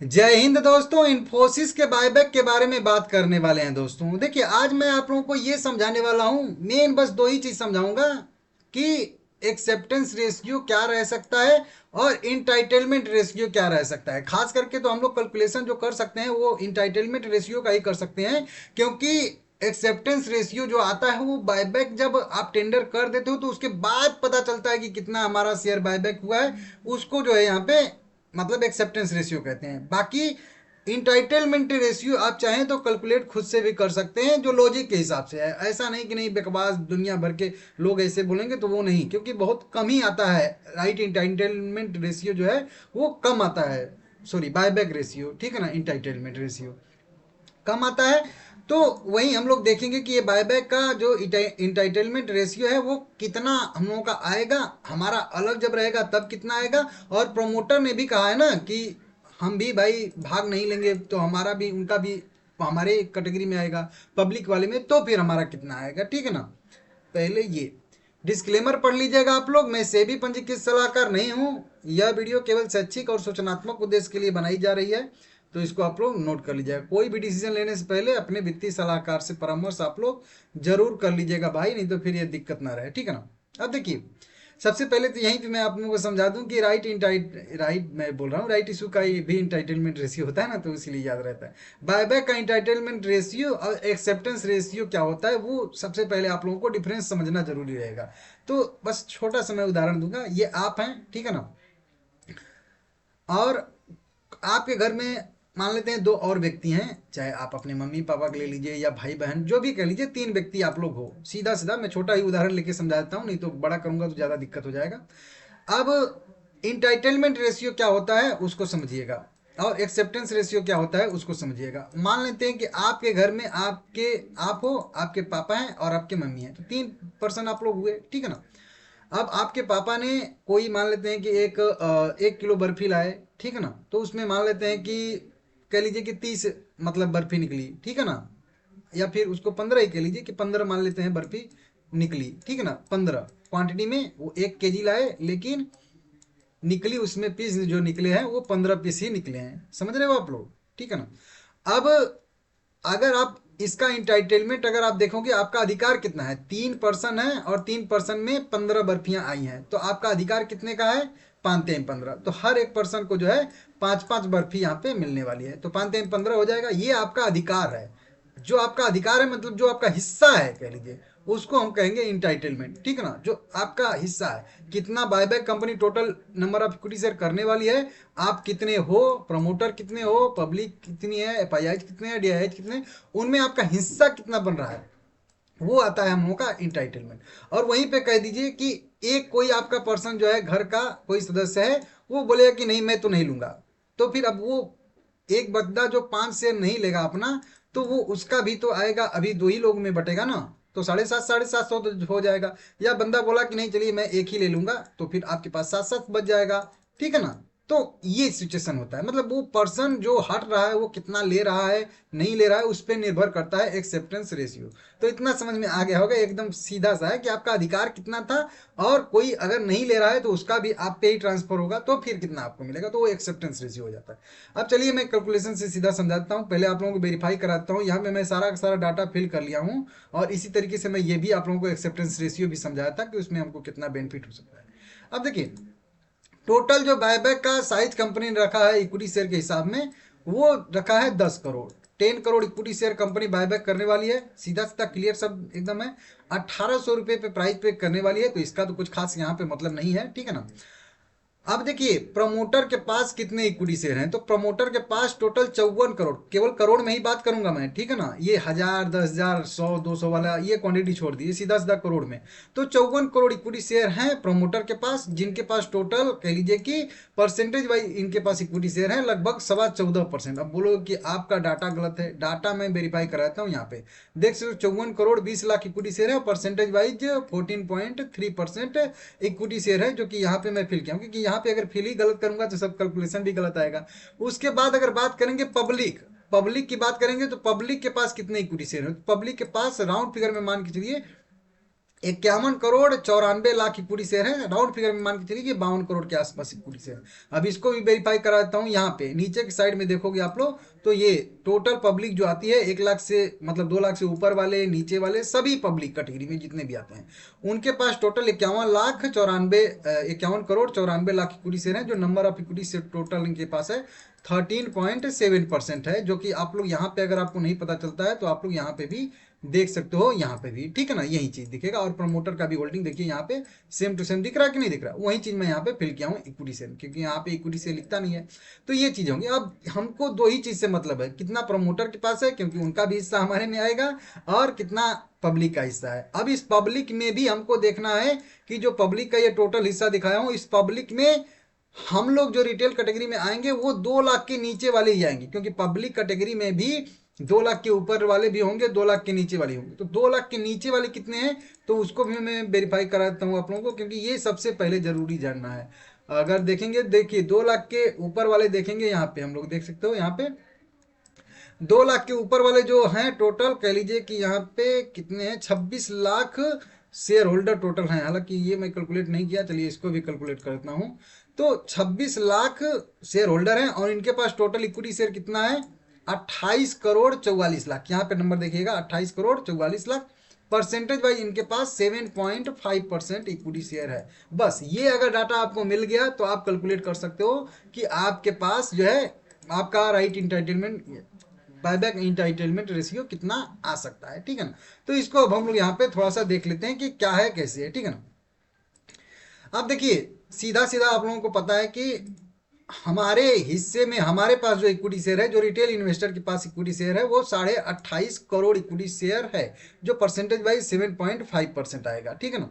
जय हिंद दोस्तों। इन्फोसिस के बायबैक के बारे में बात करने वाले हैं दोस्तों। देखिए, आज मैं आप लोगों को ये समझाने वाला हूँ। मेन बस दो ही चीज समझाऊंगा कि एक्सेप्टेंस रेशियो क्या रह सकता है और इंटाइटलमेंट रेशियो क्या रह सकता है। खास करके तो हम लोग कैलकुलेशन जो कर सकते हैं वो इंटाइटलमेंट रेशियो का ही कर सकते हैं, क्योंकि एक्सेप्टेंस रेशियो जो आता है वो बायबैक जब आप टेंडर कर देते हो तो उसके बाद पता चलता है कि कितना हमारा शेयर बायबैक हुआ है। उसको जो है यहाँ पे मतलब एक्सेप्टेंस रेशियो कहते हैं। बाकी इंटाइटलमेंट रेशियो आप चाहें तो कैलकुलेट खुद से भी कर सकते हैं, जो लॉजिक के हिसाब से है। ऐसा नहीं कि नहीं बकवास दुनिया भर के लोग ऐसे बोलेंगे तो वो नहीं, क्योंकि बहुत कम ही आता है। राइट इंटाइटलमेंट रेशियो जो है वो कम आता है। सॉरी, बायबैक रेशियो, ठीक है ना। इंटाइटलमेंट रेशियो कम आता है। तो वहीं हम लोग देखेंगे कि ये बायबैक का जो इंटाइटलमेंट रेशियो है वो कितना हम लोगों का आएगा। हमारा अलग जब रहेगा तब कितना आएगा। और प्रमोटर ने भी कहा है ना कि हम भी भाई भाग नहीं लेंगे तो हमारा भी उनका भी हमारे कैटेगरी में आएगा, पब्लिक वाले में, तो फिर हमारा कितना आएगा, ठीक है ना। पहले ये डिस्क्लेमर पढ़ लीजिएगा आप लोग। मैं सेबी पंजीकृत सलाहकार नहीं हूँ। यह वीडियो केवल शैक्षिक और सूचनात्मक उद्देश्य के लिए बनाई जा रही है, तो इसको आप लोग नोट कर लीजिएगा। कोई भी डिसीजन लेने से पहले अपने वित्तीय सलाहकार से परामर्श आप लोग जरूर कर लीजिएगा भाई, नहीं तो फिर ये दिक्कत ना रहे, ठीक है ना। अब देखिए, सबसे पहले तो यहीं पे मैं आप लोगों को समझा दूं कि राइट मैं बोल रहा हूँ, राइट इशू का भी इंटाइटलमेंट रेशियो होता है ना, तो इसीलिए याद रहता है। बायबैक का इंटाइटलमेंट रेशियो और एक्सेप्टेंस रेशियो क्या होता है वो सबसे पहले आप लोगों को डिफरेंस समझना जरूरी रहेगा। तो बस छोटा सा मैं उदाहरण दूंगा। ये आप हैं, ठीक है ना, और आपके घर में मान लेते हैं दो और व्यक्ति हैं, चाहे आप अपने मम्मी पापा के ले लीजिए या भाई बहन जो भी कह लीजिए, तीन व्यक्ति आप लोग हो। सीधा सीधा मैं छोटा ही उदाहरण लेके समझा देता हूँ, नहीं तो बड़ा करूंगा तो ज़्यादा दिक्कत हो जाएगा। अब इंटाइटलमेंट रेशियो क्या होता है उसको समझिएगा, और एक्सेप्टेंस रेशियो क्या होता है उसको समझिएगा। मान लेते हैं कि आपके घर में आप हो, आपके पापा हैं और आपके मम्मी हैं, तो तीन पर्सन आप लोग हुए, ठीक है ना। अब आपके पापा ने कोई मान लेते हैं कि 1 किलो बर्फी लाए, ठीक है ना। तो उसमें मान लेते हैं कि कह लीजिए कि 30 मतलब बर्फी निकली, ठीक है ना। या फिर उसको 15 ही कह लीजिए कि 15 मान लेते हैं बर्फी निकली, ठीक है ना। 15 क्वांटिटी में वो 1 केजी लाए, लेकिन निकली उसमें पीस जो निकले हैं वो 15 पीस ही निकले हैं। समझ रहे हो आप लोग, ठीक है ना। अब अगर आप इसका इंटाइटलमेंट अगर आप देखोगे, आपका अधिकार कितना है। 3 पर्सन है और 3 पर्सन में 15 बर्फियां आई हैं, तो आपका अधिकार कितने का है। 5 3 15, तो हर एक पर्सन को जो है 5 5 बर्फी यहाँ पे मिलने वाली है, तो 5 3 15 हो जाएगा। ये आपका अधिकार है। जो आपका अधिकार है मतलब जो आपका हिस्सा है कह लीजिए, उसको हम कहेंगे इंटाइटलमेंट, ठीक है ना। जो आपका हिस्सा है, कितना buyback company total number of equity share करने वाली है, आप कितने हो, प्रमोटर कितने हो, पब्लिक कितनी है, एफआईआई कितने हैं, डीआईएच कितने, उनमें आपका हिस्सा कितना बन रहा है, वो आता है हम लोगों का इंटाइटलमेंट। और वहीं पे कह दीजिए कि एक कोई आपका पर्सन जो है, घर का कोई सदस्य है, वो बोलेगा कि नहीं मैं तो नहीं लूंगा, तो फिर अब वो एक बंदा जो 5 शेयर नहीं लेगा अपना, तो वो उसका भी तो आएगा, अभी दो ही लोग में बटेगा ना, तो 750 तो हो जाएगा। या बंदा बोला कि नहीं चलिए मैं एक ही ले लूंगा, तो फिर आपके पास 7 7 बच जाएगा, ठीक है ना। तो ये सिचुएशन होता है, मतलब वो पर्सन जो हट रहा है वो कितना ले रहा है नहीं ले रहा है उस पर निर्भर करता है एक्सेप्टेंस रेशियो। तो इतना समझ में आ गया होगा, एकदम सीधा सा है कि आपका अधिकार कितना था, और कोई अगर नहीं ले रहा है तो उसका भी आप पे ही ट्रांसफर होगा, तो फिर कितना आपको मिलेगा, तो वो एक्सेप्टेंस रेशियो हो जाता है। अब चलिए मैं कैलकुलेशन से सीधा समझाता हूँ। पहले आप लोगों को वेरीफाई कराता हूँ। यहाँ पे मैं सारा का सारा डाटा फिल कर लिया हूँ, और इसी तरीके से मैं ये भी आप लोगों को एक्सेप्टेंस रेशियो भी समझाया था कि उसमें हमको कितना बेनिफिट हो सकता है। अब देखिए, टोटल जो बायबैक का साइज कंपनी ने रखा है इक्विटी शेयर के हिसाब में, वो रखा है 10 crore. 10 crore equity share company buyback करने वाली है, सीधा सीधा क्लियर सब एकदम है। 1800 रुपये पे प्राइस पे करने वाली है, तो इसका तो कुछ खास यहाँ पे मतलब नहीं है, ठीक है ना। अब देखिए प्रमोटर के पास कितने इक्विटी शेयर हैं, तो प्रमोटर के पास टोटल 54 करोड़, केवल करोड़ में ही बात करूंगा मैं, ठीक है ना। ये 1000 10,000 100 200 वाला ये क्वांटिटी छोड़ दीजिए, सीधा सीधा करोड़ में। तो 54 करोड़ इक्विटी शेयर हैं प्रमोटर के पास, जिनके पास टोटल कह लीजिए कि परसेंटेज वाइज इनके पास इक्विटी शेयर है लगभग 14.25%। अब बोलो कि आपका डाटा गलत है, डाटा मैं वेरीफाई कराता हूँ। यहाँ पे देख सकते हो 54 करोड़ 20 लाख इक्विटी शेयर है, और परसेंटेज वाइज 14.3% इक्विटी शेयर है, जो कि यहाँ पे मैं फिल किया हूँ, क्योंकि यहाँ पे अगर फिल ही गलत करूंगा तो सब कैलकुलेशन भी गलत आएगा। उसके बाद अगर बात करेंगे पब्लिक, पब्लिक की बात करेंगे तो पब्लिक के पास कितने इक्विटी शेयर है, पब्लिक के पास राउंड फिगर में मान के चलिए 51 करोड़ 94 लाख इक्विटी शेयर है, राउंड फिगर में मान के चलिए कि 52 करोड़ के आसपास इक्विटी शेयर। अब इसको भी वेरीफाई करा देता हूँ। यहाँ पे नीचे की साइड में देखोगे आप लोग तो ये टोटल पब्लिक जो आती है 1 लाख से मतलब 2 लाख से ऊपर वाले नीचे वाले सभी पब्लिक कैटेगरी में जितने भी आते हैं उनके पास total 51 crore 94 lakh equity share है। जो number of equity share total इनके पास है 13.7% है, जो कि आप लोग यहाँ पे अगर आपको नहीं पता चलता है तो आप लोग यहाँ पे भी देख सकते हो, यहाँ पे भी ठीक है ना, यही चीज दिखेगा। और प्रमोटर का भी होल्डिंग देखिए यहाँ पे सेम टू सेम दिख रहा है कि नहीं दिख रहा, वही चीज मैं यहाँ पे फिल किया हूँ इक्विटी शेयर, क्योंकि यहाँ पे इक्विटी शेयर लिखता नहीं है। तो ये चीज होंगी। अब हमको दो ही चीज से मतलब है, कितना प्रमोटर के पास है क्योंकि उनका भी हिस्सा हमारे में आएगा, और कितना पब्लिक का हिस्सा है। अब इस पब्लिक में भी हमको देखना है कि जो पब्लिक का ये टोटल हिस्सा दिखाया हूँ, इस पब्लिक में हम लोग जो रिटेल कैटेगरी में आएंगे वो 2 लाख के नीचे वाले ही आएंगे, क्योंकि पब्लिक कैटेगरी में भी 2 लाख के ऊपर वाले भी होंगे, 2 लाख के नीचे वाले होंगे। तो 2 लाख के नीचे वाले कितने हैं तो उसको भी मैं वेरीफाई कराता हूँ आप लोगों को, क्योंकि ये सबसे पहले जरूरी जानना है। अगर देखेंगे, देखिए 2 लाख के ऊपर वाले देखेंगे, यहाँ पे हम लोग देख सकते हो, यहाँ पे 2 लाख के ऊपर वाले जो हैं टोटल कह लीजिए कि यहाँ पे कितने हैं, 26 लाख शेयर होल्डर टोटल हैं। हालांकि ये मैं कैलकुलेट नहीं किया, चलिए इसको भी कैलकुलेट करता हूँ। तो 26 लाख शेयर होल्डर हैं और इनके पास टोटल इक्विटी शेयर कितना है, 28 करोड़ 44 लाख। यहाँ पे नंबर देखिएगा, 28 करोड़ 44 लाख। परसेंटेज वाइज इनके पास 7.5% इक्विटी शेयर है। बस ये अगर डाटा आपको मिल गया तो आप कैलकुलेट कर सकते हो कि आपके पास जो है आपका right entitlement buyback entitlement ratio कितना आ सकता है, ठीक है ना। तो इसको अब हम लोग यहाँ पे थोड़ा सा देख लेते हैं कि क्या है कैसे है, ठीक है ना। अब देखिए सीधा सीधा आप लोगों को पता है कि हमारे हिस्से में हमारे पास जो इक्विटी शेयर है, जो रिटेल इन्वेस्टर के पास इक्विटी शेयर है वो 28.5 करोड़ इक्विटी शेयर है, जो परसेंटेज वाइज 7.5% आएगा, ठीक है ना।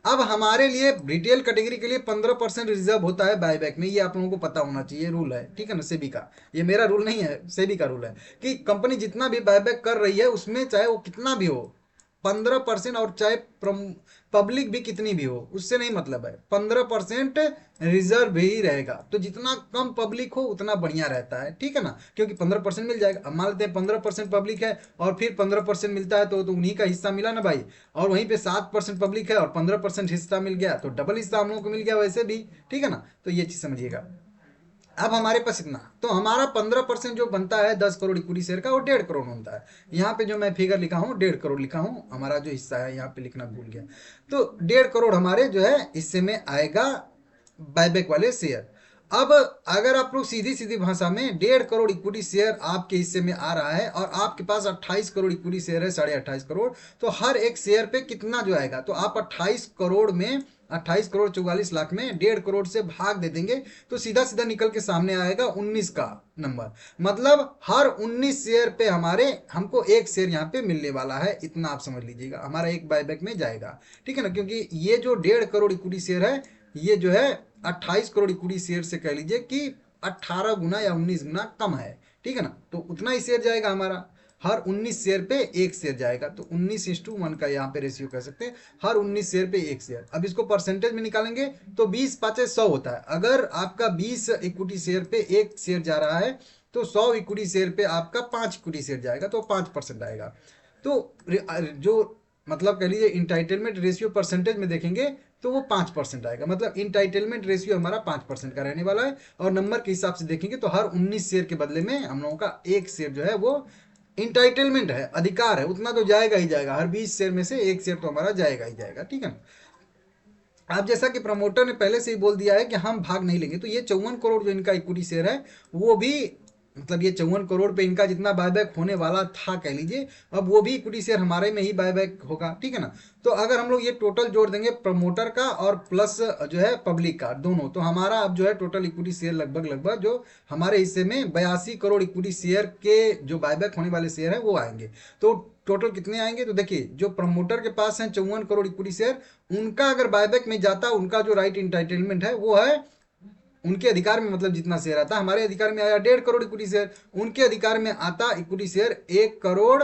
अब हमारे लिए रिटेल कैटेगरी के लिए 15% रिजर्व होता है बायबैक में, ये आप लोगों को पता होना चाहिए, रूल है, ठीक है ना, सेबी का। ये मेरा रूल नहीं है, सेबी का रूल है कि कंपनी जितना भी बायबैक कर रही है उसमें चाहे वो कितना भी हो 15%, और चाहे पब्लिक भी कितनी भी हो उससे नहीं मतलब है, 15% रिजर्व ही रहेगा। तो जितना कम पब्लिक हो उतना बढ़िया रहता है, ठीक है ना, क्योंकि 15% मिल जाएगा। अब मान लेते हैं 15% पब्लिक है और फिर 15% मिलता है तो उन्हीं का हिस्सा मिला ना भाई, और वहीं पे 7% पब्लिक है और 15% हिस्सा मिल गया, तो डबल हिस्सा हम लोगों को मिल गया वैसे भी, ठीक है ना। तो ये चीज समझिएगा। अब हमारे पास इतना, तो हमारा 15% जो बनता है 10 करोड़ इक्विटी शेयर का, वो 1.5 करोड़ बनता है। यहाँ पे जो मैं फिगर लिखा हूँ 1.5 करोड़ लिखा हूँ, हमारा जो हिस्सा है यहाँ पे लिखना भूल गया। तो 1.5 करोड़ हमारे जो है हिस्से में आएगा बायबैक वाले शेयर। अब अगर आप लोग सीधी सीधी भाषा में 1.5 करोड़ इक्विटी शेयर आपके हिस्से में आ रहा है और आपके पास 28 करोड़ इक्विटी शेयर है, 28.5 करोड़, तो हर एक शेयर पे कितना जो आएगा, तो आप 28 करोड़ में 28 करोड़ 44 लाख में 1.5 करोड़ से भाग दे देंगे तो सीधा सीधा निकल के सामने आएगा 19 का नंबर। मतलब हर 19 शेयर पे हमारे हमको एक शेयर यहाँ पे मिलने वाला है, इतना आप समझ लीजिएगा, हमारा एक बायबैक में जाएगा, ठीक है ना। क्योंकि ये जो 1.5 करोड़ इक्विटी शेयर है ये जो है 28 करोड़ इक्विटी शेयर से कह लीजिए कि 18 गुना या 19 गुना कम है, ठीक है ना। तो उतना ही शेयर जाएगा हमारा, हर 19 शेयर पे एक शेयर जाएगा, तो 19:1 का यहाँ पे रेशियो कह सकते हैं, हर 19 शेयर पे एक शेयर। अब इसको परसेंटेज में निकालेंगे तो 20 पाँचे 100 होता है। अगर आपका 20 इक्विटी शेयर पे एक शेयर जा रहा है तो 100 इक्विटी शेयर पे आपका 5 इक्विटी शेयर जाएगा, तो 5% आएगा। तो जो मतलब कह लीजिए इंटाइटलमेंट रेशियो परसेंटेज में देखेंगे तो वो 5% आएगा। मतलब इंटाइटलमेंट रेशियो हमारा 5% का रहने वाला है। और नंबर के हिसाब से देखेंगे तो हर 19 शेयर के बदले में हम लोगों का एक शेयर जो है वो इंटाइटलमेंट है, अधिकार है, उतना तो जाएगा ही जाएगा, हर 20 शेयर में से एक शेयर तो हमारा जाएगा ही जाएगा, ठीक है ना। अब जैसा कि प्रमोटर ने पहले से ही बोल दिया है कि हम भाग नहीं लेंगे, तो ये 54 करोड़ जो इनका इक्विटी शेयर है वो भी मतलब ये 54 करोड़ पे इनका जितना बायबैक होने वाला था कह लीजिए, अब वो भी इक्विटी शेयर हमारे में ही बायबैक होगा, ठीक है ना। तो अगर हम लोग ये टोटल जोड़ देंगे प्रमोटर का और प्लस जो है पब्लिक का दोनों, तो हमारा अब जो है टोटल इक्विटी शेयर लगभग लगभग जो हमारे हिस्से में 82 करोड़ इक्विटी शेयर के जो बायबैक होने वाले शेयर है वो आएंगे। तो टोटल कितने आएंगे, तो देखिए जो प्रमोटर के पास है 54 करोड़ इक्विटी शेयर, उनका अगर बायबैक में जाता, उनका जो राइट इंटाइटलमेंट है वो है उनके अधिकार में, मतलब जितना शेयर आता, हमारे अधिकार में आया 1.5 करोड़ इक्विटी शेयर, उनके अधिकार में आता इक्विटी शेयर 1 करोड़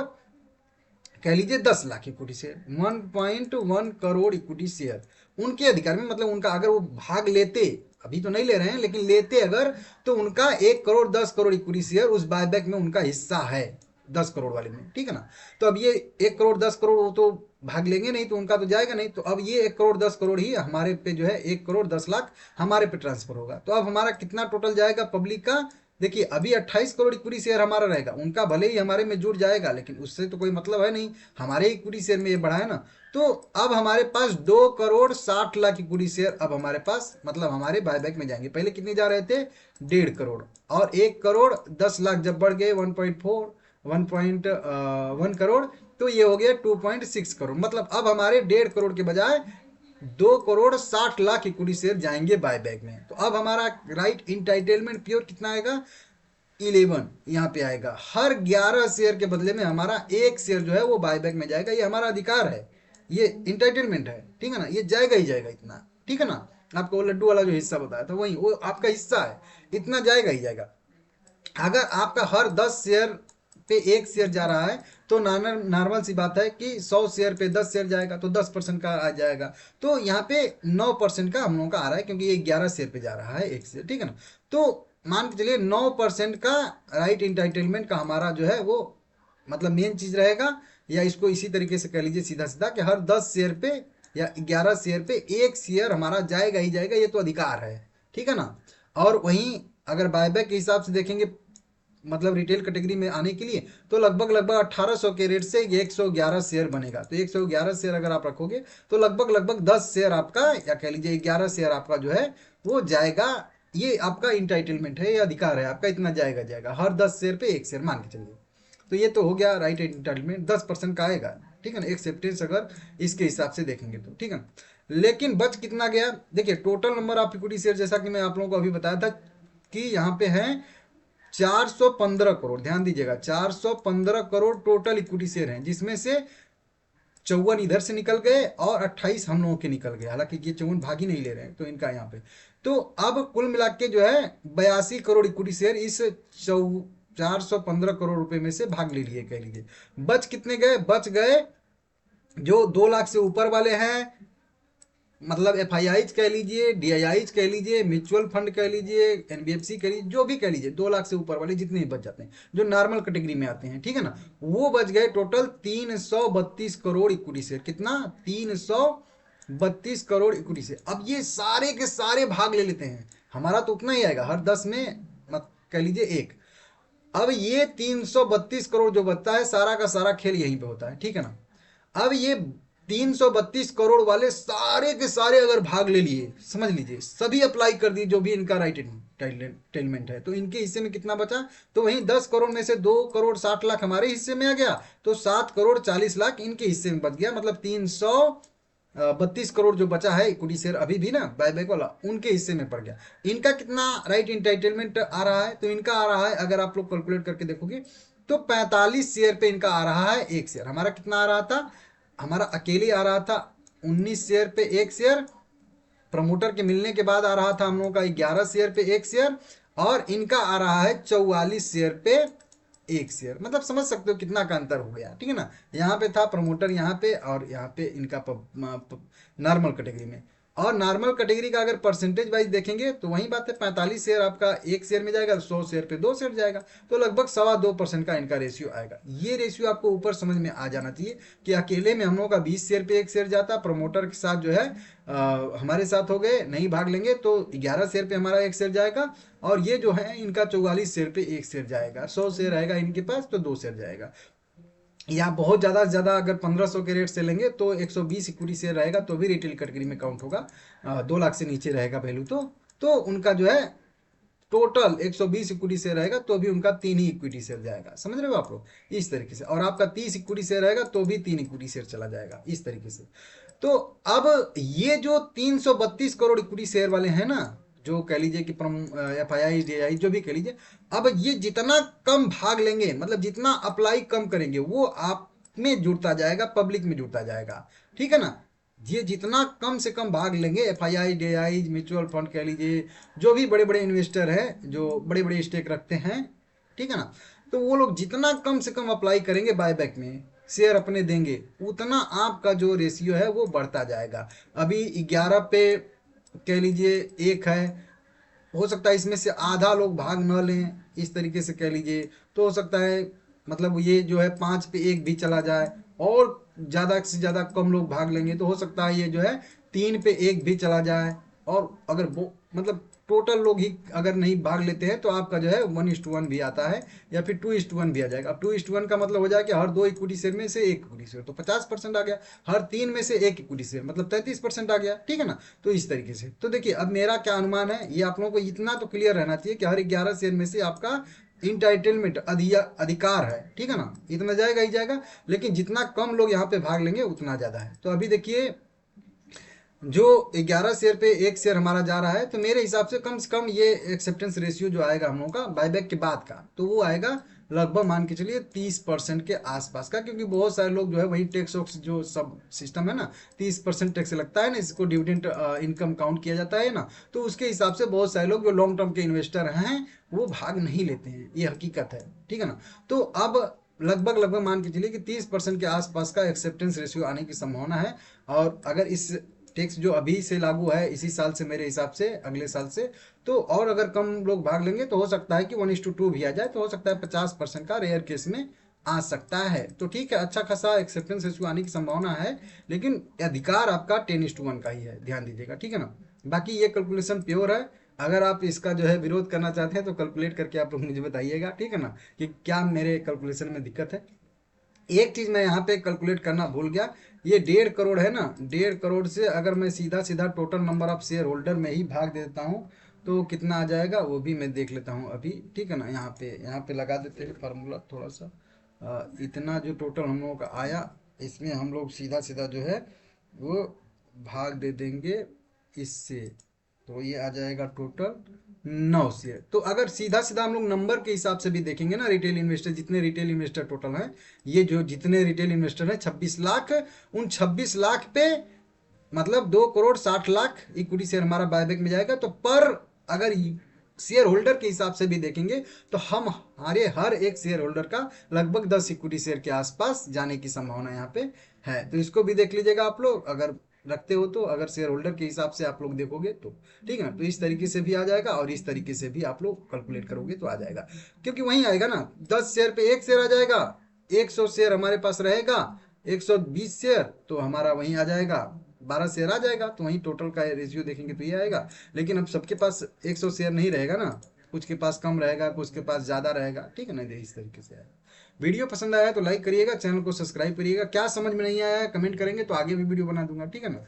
कह लीजिए 10 lakh equity share, 1.1 crore equity share उनके अधिकार में। मतलब उनका अगर वो भाग लेते, अभी तो नहीं ले रहे हैं लेकिन लेते अगर, तो उनका 1 करोड़ 10 करोड़ इक्विटी शेयर उस बायबैक में उनका हिस्सा है 10 करोड़ वाले में, ठीक है ना। तो अब ये 1 करोड़ 10 करोड़ वो तो भाग लेंगे नहीं तो उनका तो जाएगा नहीं। तो अब ये 1 करोड़ 10 करोड़ ही हमारे पे जो है 1 करोड़ 10 लाख हमारे पे ट्रांसफर होगा। तो अब हमारा कितना टोटल जाएगा पब्लिक का, देखिए अभी 28 करोड़ इक्विटी शेयर हमारा रहेगा, उनका भले ही हमारे में जुड़ जाएगा लेकिन उससे तो कोई मतलब है नहीं, हमारे इक्विटी शेयर में ये बढ़ा है ना। तो अब हमारे पास 2 करोड़ 60 लाख इक्विटी शेयर अब हमारे पास मतलब हमारे बायबैक में जाएंगे। पहले कितने जा रहे थे 1.5 करोड़, और 1 करोड़ 10 लाख जब बढ़ गए 1.1 करोड़, तो ये हो गया 2.6 करोड़। मतलब अब हमारे 1.5 करोड़ के बजाय 2 करोड़ 60 लाख इक्विटी शेयर जाएंगे बायबैक में। तो अब हमारा राइट इंटाइटलमेंट प्योर कितना आएगा 11 यहाँ पे आएगा। हर 11 शेयर के बदले में हमारा एक शेयर जो है वो बायबैक में जाएगा, ये हमारा अधिकार है, ये इंटाइटलमेंट है, ठीक है ना, ये जाएगा ही जाएगा इतना, ठीक है ना। आपको वो लड्डू वाला जो हिस्सा बताया था वही वो आपका हिस्सा है, इतना जाएगा ही जाएगा। अगर आपका हर 10 शेयर पे एक शेयर जा रहा है तो नॉर्मल सी बात है कि 100 शेयर पे 10 शेयर जाएगा तो 10% का आ जाएगा। तो यहाँ पे 9% का हम लोगों का आ रहा है क्योंकि ये 11 शेयर पे जा रहा है एक शेयर, ठीक है ना। तो मान के चलिए 9% का राइट इंटाइटलमेंट का हमारा जो है वो मतलब मेन चीज रहेगा। या इसको इसी तरीके से कह लीजिए सीधा सीधा कि हर 10 शेयर पे या 11 शेयर पे एक शेयर हमारा जाएगा ही जाएगा, ये तो अधिकार है, ठीक है ना। और वहीं अगर बायबैक के हिसाब से देखेंगे मतलब रिटेल कैटेगरी में आने के लिए तो लगभग लगभग 1800 के रेट से 111 शेयर बनेगा। तो 111 शेयर अगर आप रखोगे तो लगभग लगभग 10 शेयर आपका या कह लीजिए 11 शेयर आपका जो है वो जाएगा। ये आपका इंटाइटलमेंट है, ये अधिकार है आपका, इतना जाएगा जाएगा हर 10 शेयर पे एक शेयर मान के चलिए। तो ये तो हो गया राइट इंटाइटलमेंट 10% का आएगा, ठीक है ना, एक्सेप्टेंस अगर इसके हिसाब से देखेंगे तो, ठीक है ना। लेकिन बच कितना गया, देखिए total number of equity share जैसा कि मैं आप लोगों को अभी बताया था कि यहाँ पे है 415 करोड़, ध्यान दीजिएगा 415 करोड़ टोटल इक्विटी शेयर हैं, जिसमें से 54 इधर से निकल गए और 28 हम लोगों के निकल गए। हालांकि ये 54 भाग ही नहीं ले रहे हैं तो इनका यहाँ पे। तो अब कुल मिला के जो है 82 करोड़ इक्विटी शेयर इस 415 करोड़ रुपए में से भाग ले लिए कह लीजिए। बच कितने गए, बच गए जो 2 लाख से ऊपर वाले हैं, मतलब FIIs कह लीजिए, DIIs कह लीजिए, म्यूचुअल फंड कह लीजिए, NBFC कह लीजिए, जो भी कह लीजिए 2 लाख से ऊपर वाले जितने भी बच जाते हैं जो नॉर्मल कैटेगरी में आते हैं, ठीक है ना, वो बच गए टोटल 332 करोड़ इक्विटी शेयर। कितना 332 करोड़ इक्विटी शेयर। अब ये सारे के सारे भाग ले लेते हैं, हमारा तो उतना ही आएगा हर 10 में मत कह लीजिए एक। अब ये 332 करोड़ जो बचता है सारा का सारा खेल यहीं पे होता है, ठीक है ना। अब ये 332 करोड़ वाले सारे के सारे अगर भाग ले लिए, समझ लीजिए सभी अप्लाई कर दिए जो भी इनका राइट एंटाइटलमेंट है, तो इनके हिस्से में कितना बचा, तो वहीं 10 करोड़ में से 2 करोड़ 60 लाख हमारे हिस्से में आ गया, तो 7 करोड़ 40 लाख इनके हिस्से में बच गया। मतलब 332 करोड़ जो बचा है इक्विटी शेयर अभी भी ना बायबैक वाला उनके हिस्से में पड़ गया। इनका कितना राइट इंटाइटलमेंट आ रहा है, तो इनका आ रहा है अगर आप लोग कैलकुलेट करके देखोगे तो 45 शेयर पे इनका आ रहा है एक शेयर। हमारा कितना आ रहा था, हमारा अकेले आ रहा था 19 शेयर पे एक शेयर, प्रमोटर के मिलने के बाद आ रहा था हम लोगों का 11 शेयर पे एक शेयर, और इनका आ रहा है 44 शेयर पे एक शेयर। मतलब समझ सकते हो कितना का अंतर हो गया, ठीक है ना। यहाँ पे था प्रमोटर यहाँ पे और यहाँ पे इनका नॉर्मल कैटेगरी में। और नॉर्मल कैटेगरी का अगर परसेंटेज वाइज देखेंगे तो वही बात है, 45 शेयर आपका एक शेयर में जाएगा, 100 शेयर पे 2 शेयर जाएगा, तो लगभग 2.25% का इनका रेशियो आएगा। ये रेशियो आपको ऊपर समझ में आ जाना चाहिए कि अकेले में हम लोगों का 20 शेयर पे एक शेयर जाता, प्रमोटर के साथ जो है हमारे साथ हो गए नहीं भाग लेंगे तो 11 शेयर पे हमारा एक शेयर जाएगा, और ये जो है इनका 44 शेयर पे एक शेयर जाएगा। 100 शेयर रहेगा इनके पास तो 2 शेयर जाएगा। या बहुत ज़्यादा से ज़्यादा अगर 1500 के रेट से लेंगे तो 120 इक्विटी शेयर रहेगा तो भी रिटेल कैटेगरी में काउंट होगा। 2 लाख से नीचे रहेगा वैल्यू तो उनका जो है टोटल 120 इक्विटी शेयर रहेगा तो भी उनका 3 ही इक्विटी शेयर जाएगा। समझ रहे हो आप लोग इस तरीके से। और आपका 30 इक्विटी शेयर रहेगा तो भी 3 इक्विटी शेयर चला जाएगा इस तरीके से। तो अब ये जो 332 करोड़ इक्विटी शेयर वाले हैं ना, जो कह लीजिए कि FII DII जो भी कह लीजिए, अब ये जितना कम भाग लेंगे मतलब जितना अप्लाई कम करेंगे वो आप में जुड़ता जाएगा, पब्लिक में जुड़ता जाएगा, ठीक है ना। ये जितना कम से कम भाग लेंगे FII DII म्यूचुअल फंड कह लीजिए, जो भी बड़े बड़े इन्वेस्टर हैं जो बड़े बड़े स्टेक रखते हैं, ठीक है ना, तो वो लोग जितना कम से कम अप्लाई करेंगे बायबैक में शेयर अपने देंगे, उतना आपका जो रेशियो है वो बढ़ता जाएगा। अभी 11 पे कह लीजिए एक है, हो सकता है इसमें से आधा लोग भाग न लें इस तरीके से कह लीजिए, तो हो सकता है मतलब ये जो है 5 पे 1 भी चला जाए, और ज़्यादा से ज़्यादा कम लोग भाग लेंगे तो हो सकता है ये जो है 3 पे 1 भी चला जाए। और अगर वो मतलब टोटल लोग ही अगर नहीं भाग लेते हैं तो आपका जो है 1:1 भी आता है, या फिर 2:1 भी आ जाएगा। अब 2:1 का मतलब हो जाए कि हर 2 इक्विटी शेयर में से 1 इक्विटी शेयर, तो 50% आ गया। हर 3 में से 1 इक्विटी शेयर मतलब 33% आ गया, ठीक है ना। तो इस तरीके से तो देखिए अब मेरा क्या अनुमान है, ये आप लोगों को इतना तो क्लियर रहना चाहिए कि हर 11 शेयर में से आपका इंटाइटलमेंट अधिकार है, ठीक है ना। इतना जाएगा ही जाएगा, लेकिन जितना कम लोग यहाँ पे भाग लेंगे उतना ज़्यादा है। तो अभी देखिए जो 11 शेयर पे 1 शेयर हमारा जा रहा है, तो मेरे हिसाब से कम ये एक्सेप्टेंस रेशियो जो आएगा हम लोगों का बायबैक के बाद का, तो वो आएगा लगभग मान के चलिए 30% के आसपास का। क्योंकि बहुत सारे लोग जो है वही टैक्स वैक्स जो सब सिस्टम है ना, 30% टैक्स लगता है ना, इसको डिविडेंड इनकम काउंट किया जाता है ना, तो उसके हिसाब से बहुत सारे लोग जो लॉन्ग टर्म के इन्वेस्टर हैं वो भाग नहीं लेते हैं, ये हकीकत है, ठीक है ना। तो अब लगभग लगभग मान के चलिए कि 30% के आसपास का एक्सेप्टेंस रेशियो आने की संभावना है। और अगर इस टैक्स जो अभी से लागू है इसी साल से, मेरे हिसाब से अगले साल से, तो और अगर कम लोग भाग लेंगे तो हो सकता है कि 1:2 भी आ जाए, तो हो सकता है 50% का रेयर केस में आ सकता है। तो ठीक है, अच्छा खासा एक्सेप्टेंस रेशियो आने की संभावना है, लेकिन अधिकार आपका 10:1 का ही है, ध्यान दीजिएगा, ठीक है ना। बाकी ये कैलकुलेशन प्योर है। अगर आप इसका जो है विरोध करना चाहते हैं तो कैलकुलेट करके आप लोग मुझे बताइएगा, ठीक है ना, कि क्या मेरे कैलकुलेशन में दिक्कत है। एक चीज मैं यहाँ पे कैलकुलेट करना भूल गया, ये 1.5 करोड़ है ना, 1.5 करोड़ से अगर मैं सीधा सीधा total number of share holder में ही भाग दे देता हूँ तो कितना आ जाएगा वो भी मैं देख लेता हूँ अभी, ठीक है ना। यहाँ पे लगा देते हैं फार्मूला थोड़ा सा। इतना जो टोटल हम लोगों का आया, इसमें हम लोग सीधा सीधा जो है वो भाग दे देंगे इससे, तो ये आ जाएगा टोटल 9 शेयर। तो अगर सीधा सीधा हम लोग नंबर के हिसाब से भी देखेंगे ना, रिटेल इन्वेस्टर जितने रिटेल इन्वेस्टर टोटल हैं, ये जो जितने रिटेल इन्वेस्टर हैं 26 लाख, उन 26 लाख पे मतलब 2,60,00,000 इक्विटी शेयर हमारा बायबैक में जाएगा। तो पर अगर शेयर होल्डर के हिसाब से भी देखेंगे तो हम हमारे हर एक शेयर होल्डर का लगभग 10 इक्विटी शेयर के आसपास जाने की संभावना यहाँ पे है। तो इसको भी देख लीजिएगा आप लोग अगर रखते हो तो, अगर शेयर होल्डर के हिसाब से आप लोग देखोगे तो, ठीक है ना। तो इस तरीके से भी आ जाएगा और इस तरीके से भी आप लोग कैलकुलेट करोगे तो आ जाएगा। क्योंकि वहीं आएगा ना, 10 शेयर पे 1 शेयर आ जाएगा, 100 शेयर हमारे पास रहेगा, 120 शेयर तो हमारा वहीं आ जाएगा, 12 शेयर आ जाएगा, तो वहीं टोटल का रेशियो देखेंगे तो ये आएगा। लेकिन अब सबके पास 100 शेयर नहीं रहेगा ना, कुछ के पास कम रहेगा, कुछ के पास ज़्यादा रहेगा, ठीक है ना। इस तरीके से है। वीडियो पसंद आया तो लाइक करिएगा, चैनल को सब्सक्राइब करिएगा। क्या समझ में नहीं आया है कमेंट करेंगे तो आगे भी वीडियो बना दूंगा, ठीक है ना।